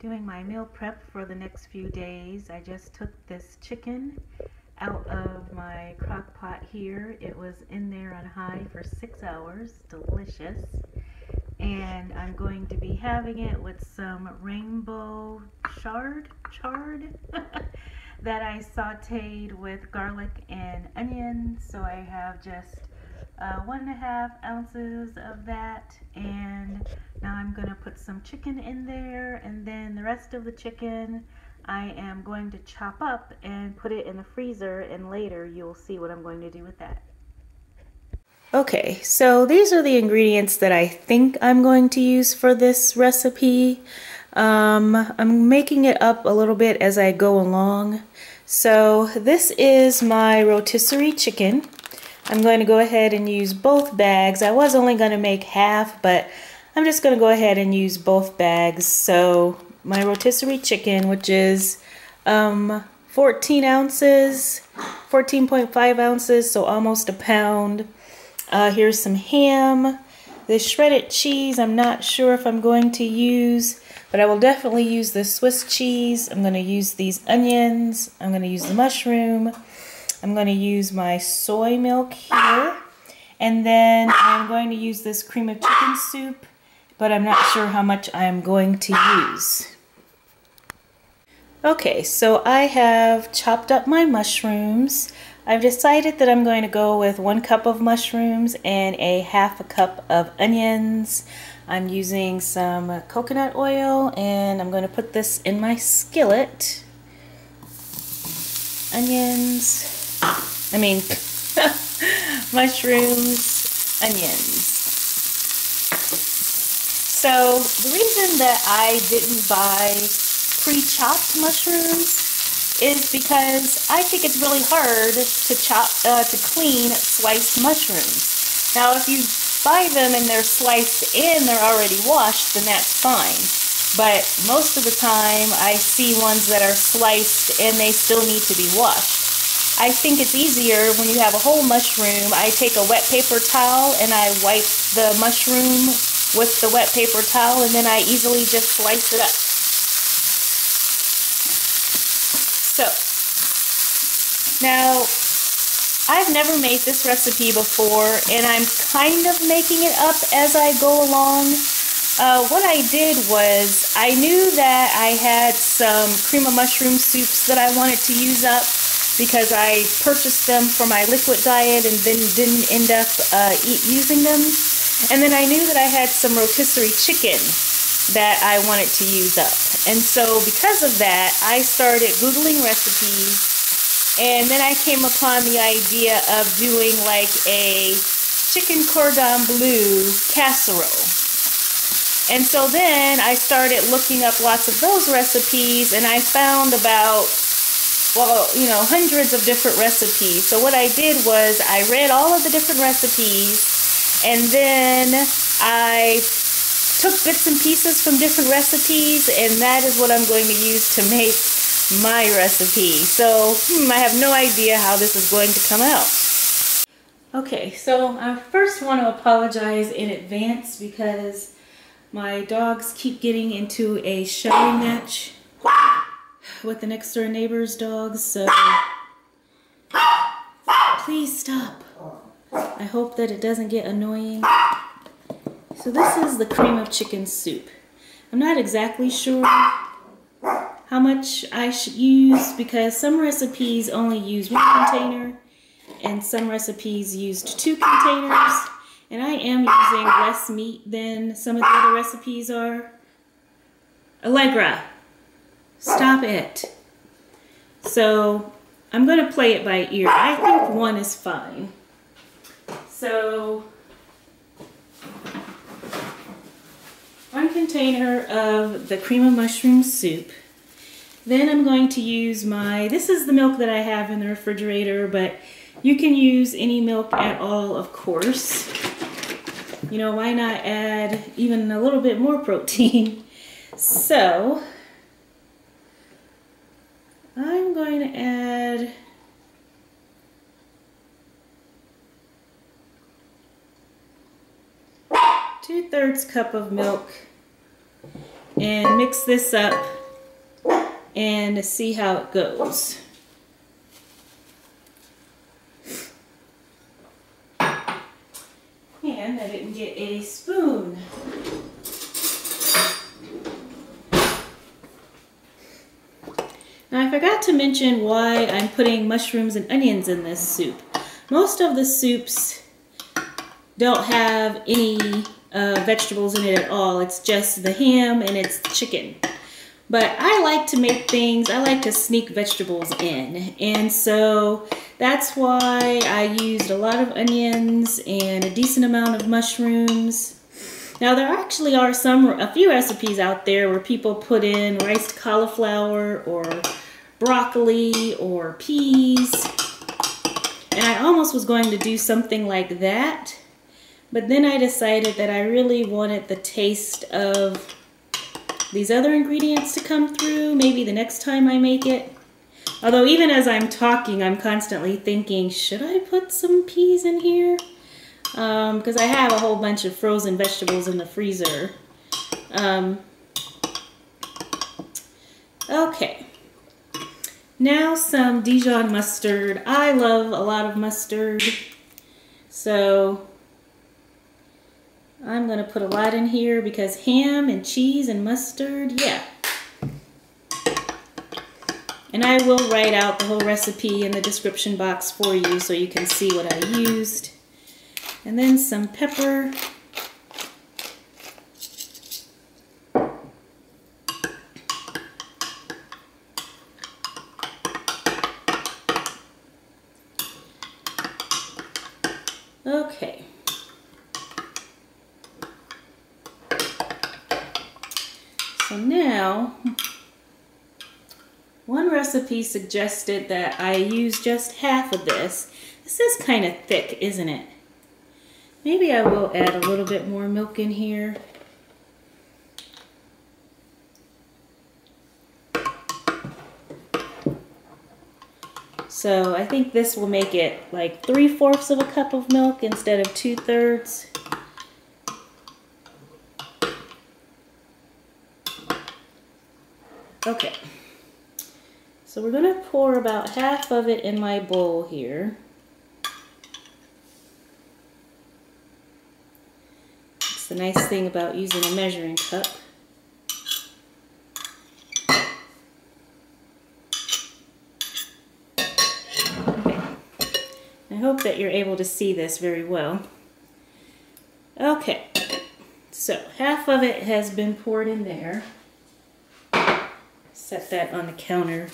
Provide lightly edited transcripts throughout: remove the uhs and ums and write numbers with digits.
doing my meal prep for the next few days. I just took this chicken out of my crock pot here. It was in there on high for 6 hours. Delicious. And I'm going to be having it with some rainbow chard that I sauteed with garlic and onion. So I have just 1.5 ounces of that, and now I'm going to put some chicken in there, and then the rest of the chicken I am going to chop up and put it in the freezer, and later you'll see what I'm going to do with that. Okay, so these are the ingredients that I think I'm going to use for this recipe. I'm making it up a little bit as I go along. So this is my rotisserie chicken. I'm going to go ahead and use both bags. I was only going to make half, but I'm just going to go ahead and use both bags. So my rotisserie chicken, which is 14 ounces, 14.5 ounces, so almost a pound. Here's some ham. This shredded cheese, I'm not sure if I'm going to use, but I will definitely use the Swiss cheese. I'm going to use these onions. I'm going to use the mushroom. I'm going to use my soy milk here, and then I'm going to use this cream of chicken soup, but I'm not sure how much I'm going to use. Okay, so I have chopped up my mushrooms. I've decided that I'm going to go with 1 cup of mushrooms and a 1/2 cup of onions. I'm using some coconut oil, and I'm going to put this in my skillet. Onions. Mushrooms, onions. So the reason that I didn't buy pre-chopped mushrooms is because I think it's really hard to clean sliced mushrooms. Now if you buy them and they're sliced and they're already washed, then that's fine. But most of the time I see ones that are sliced and they still need to be washed. I think it's easier when you have a whole mushroom. I take a wet paper towel and I wipe the mushroom with the wet paper towel, and then I easily just slice it up. So, now I've never made this recipe before, and I'm kind of making it up as I go along. What I did was, I knew that I had some cream of mushroom soups that I wanted to use up, because I purchased them for my liquid diet and then didn't end up using them. And then I knew that I had some rotisserie chicken that I wanted to use up. And so because of that, I started Googling recipes, and then I came upon the idea of doing like a chicken cordon bleu casserole. And so then I started looking up lots of those recipes, and I found about, well, you know, hundreds of different recipes. So what I did was I read all of the different recipes, and then I took bits and pieces from different recipes, and that is what I'm going to use to make my recipe. So I have no idea how this is going to come out. Okay, so I first want to apologize in advance because my dogs keep getting into a shouting match with the next door neighbor's dogs, so please stop. I hope that it doesn't get annoying. So this is the cream of chicken soup. I'm not exactly sure how much I should use, because some recipes only use 1 container and some recipes used 2 containers, and I am using less meat than some of the other recipes are. Allegra, stop it. So I'm going to play it by ear. I think 1 is fine. So 1 container of the cream of mushroom soup. Then I'm going to use this is the milk that I have in the refrigerator, but you can use any milk at all, of course. You know, why not add even a little bit more protein? So I'm going to add two-thirds cup of milk and mix this up and see how it goes. And I didn't get a spoon. Now I forgot to mention why I'm putting mushrooms and onions in this soup. Most of the soups don't have any vegetables in it at all. It's just the ham and it's chicken. But I like to make things, I like to sneak vegetables in. And so that's why I used a lot of onions and a decent amount of mushrooms. Now there actually are a few recipes out there where people put in riced cauliflower or broccoli or peas. And I almost was going to do something like that. But then I decided that I really wanted the taste of these other ingredients to come through, maybe the next time I make it. Although even as I'm talking, I'm constantly thinking, should I put some peas in here? Because I have a whole bunch of frozen vegetables in the freezer. Okay. Now some Dijon mustard. I love a lot of mustard. So I'm going to put a lot in here because ham and cheese and mustard, yeah. And I will write out the whole recipe in the description box for you so you can see what I used. And then some pepper. Okay. So now, one recipe suggested that I use just half of this. This is kind of thick, isn't it? Maybe I will add a little bit more milk in here. So I think this will make it like 3/4 of a cup of milk instead of 2/3. Okay, so we're going to pour about half of it in my bowl here. It's the nice thing about using a measuring cup. Okay. I hope that you're able to see this very well. Okay, so half of it has been poured in there. Set that on the counter.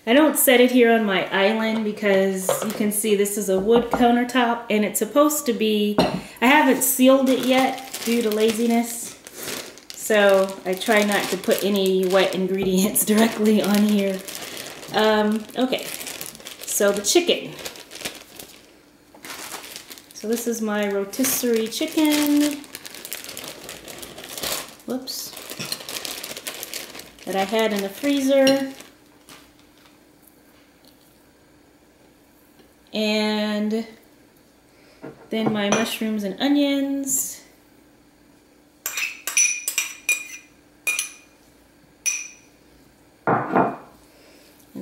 I don't set it here on my island because you can see this is a wood countertop and it's supposed to be, I haven't sealed it yet due to laziness. So I try not to put any wet ingredients directly on here. Okay, so the chicken. So this is my rotisserie chicken. Whoops. That I had in the freezer. And then my mushrooms and onions. And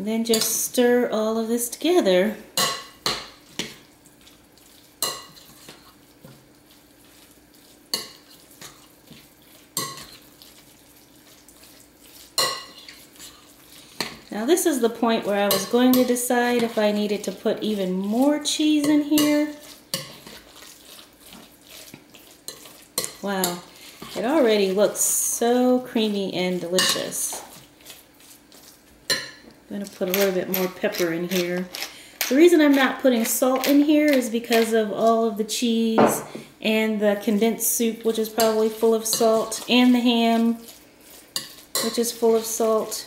then just stir all of this together. Now this is the point where I was going to decide if I needed to put even more cheese in here. Wow, it already looks so creamy and delicious. I'm going to put a little bit more pepper in here. The reason I'm not putting salt in here is because of all of the cheese and the condensed soup, which is probably full of salt, and the ham, which is full of salt.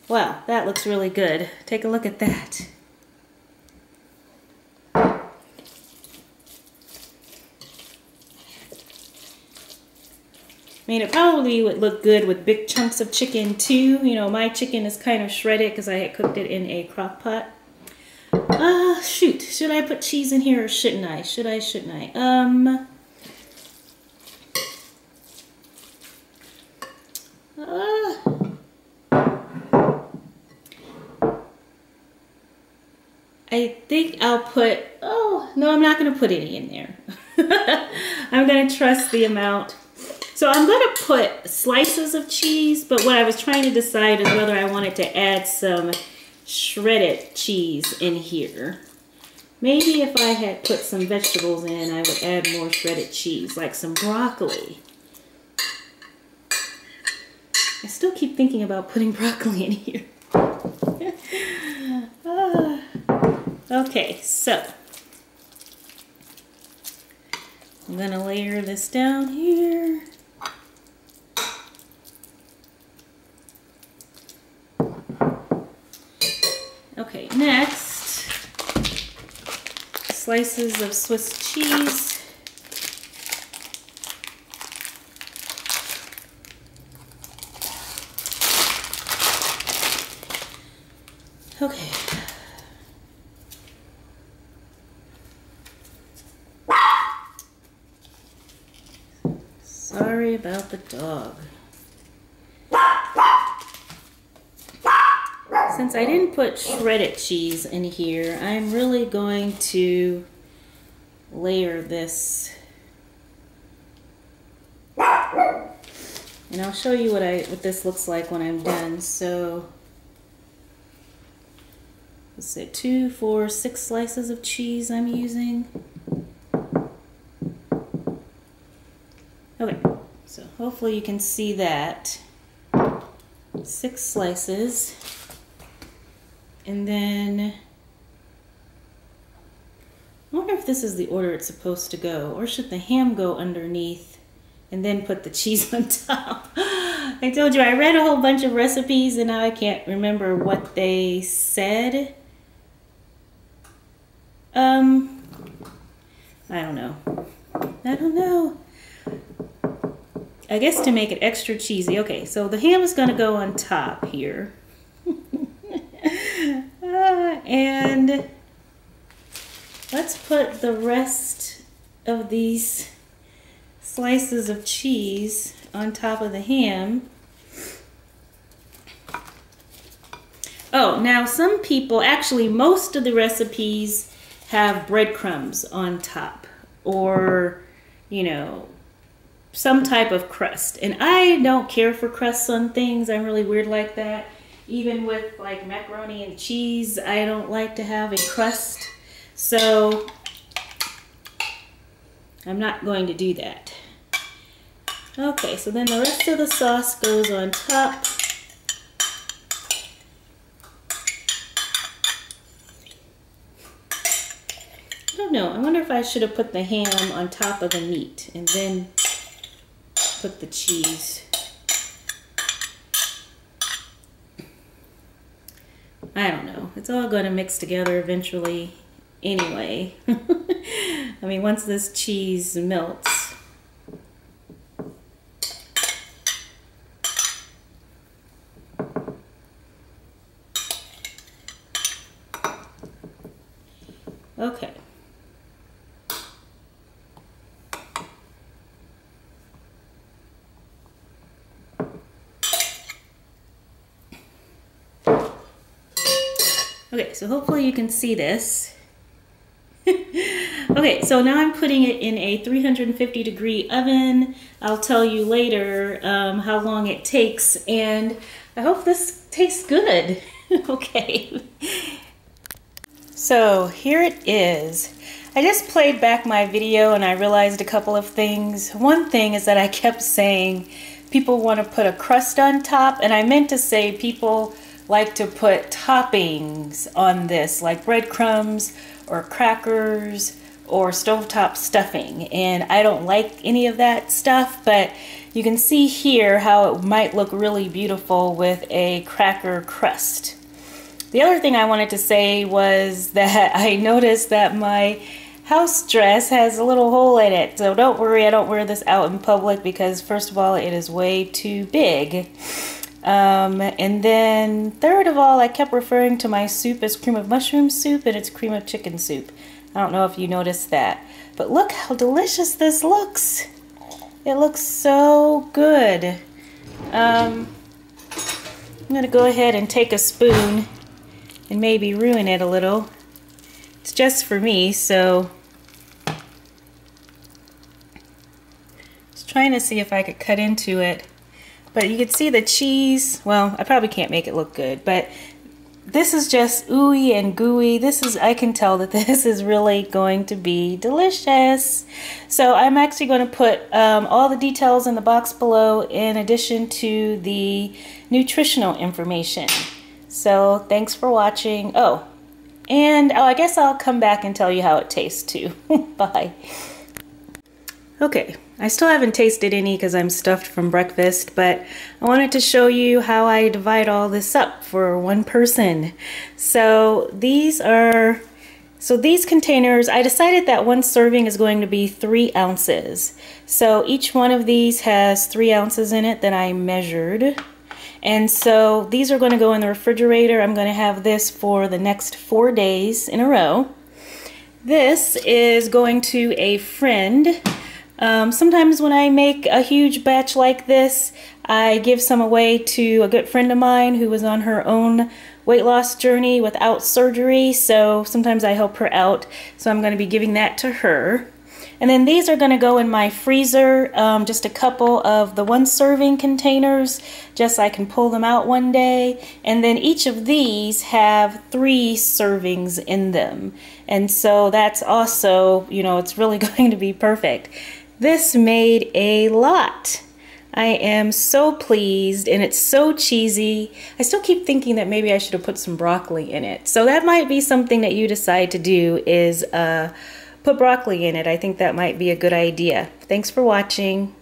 Wow, that looks really good. Take a look at that. I mean, it probably would look good with big chunks of chicken too. You know, my chicken is kind of shredded because I had cooked it in a crock pot. Shoot. Should I put cheese in here or shouldn't I? Should I, shouldn't I? I think I'll put, oh, no, I'm not going to put any in there. I'm going to trust the amount. So I'm going to put slices of cheese, but what I was trying to decide is whether I wanted to add some shredded cheese in here. Maybe if I had put some vegetables in, I would add more shredded cheese, like some broccoli. I still keep thinking about putting broccoli in here. Okay, so I'm gonna layer this down here. Okay, next, slices of Swiss cheese. Okay. Sorry about the dog. Since I didn't put shredded cheese in here, I'm really going to layer this. And I'll show you what this looks like when I'm done. So let's say 2, 4, 6 slices of cheese I'm using. Okay, so hopefully you can see that. 6 slices. And then, I wonder if this is the order it's supposed to go, or should the ham go underneath and then put the cheese on top? I told you I read a whole bunch of recipes and now I can't remember what they said. I don't know. I guess to make it extra cheesy. Okay, so the ham is going to go on top here. And let's put the rest of these slices of cheese on top of the ham. Oh, now some people, actually most of the recipes have breadcrumbs on top, or, you know, some type of crust. And I don't care for crusts on things. I'm really weird like that. Even with like macaroni and cheese, I don't like to have a crust. So I'm not going to do that. Okay, so then the rest of the sauce goes on top. I don't know. I wonder if I should have put the ham on top of the meat and then put the cheese. I don't know. It's all going to mix together eventually anyway. I mean, once this cheese melts. Okay. Okay, so hopefully you can see this. Okay, so now I'm putting it in a 350-degree oven. I'll tell you later how long it takes, and I hope this tastes good. Okay. So here it is. I just played back my video and I realized a couple of things. One thing is that I kept saying people want to put a crust on top, and I meant to say people like to put toppings on this, like breadcrumbs or crackers or stovetop stuffing, and I don't like any of that stuff, but you can see here how it might look really beautiful with a cracker crust. The other thing I wanted to say was that I noticed that my house dress has a little hole in it, so don't worry, I don't wear this out in public because first of all it is way too big. And then third of all, I kept referring to my soup as cream of mushroom soup, and it's cream of chicken soup. I don't know if you noticed that, but look how delicious this looks. It looks so good. I'm gonna go ahead and take a spoon and maybe ruin it a little. it's just for me, so just trying to see if I could cut into it. But you can see the cheese. Well, I probably can't make it look good, but this is just ooey and gooey. I can tell that this is really going to be delicious. So I'm actually going to put all the details in the box below in addition to the nutritional information. So thanks for watching. And I guess I'll come back and tell you how it tastes too. Bye. Okay, I still haven't tasted any because I'm stuffed from breakfast, but I wanted to show you how I divide all this up for one person. So these containers, I decided that one serving is going to be 3 ounces. So each one of these has 3 ounces in it that I measured. And so these are going to go in the refrigerator. I'm going to have this for the next 4 days in a row. This is going to a friend. Sometimes when I make a huge batch like this, I give some away to a good friend of mine who was on her own weight loss journey without surgery, so sometimes I help her out, so I'm going to be giving that to her. And then these are going to go in my freezer, just a couple of the 1 serving containers, just so I can pull them out one day. And then each of these have 3 servings in them. And so that's also, you know, it's really going to be perfect. This made a lot. I am so pleased, and it's so cheesy. I still keep thinking that maybe I should have put some broccoli in it. So that might be something that you decide to do, is put broccoli in it. I think that might be a good idea. Thanks for watching.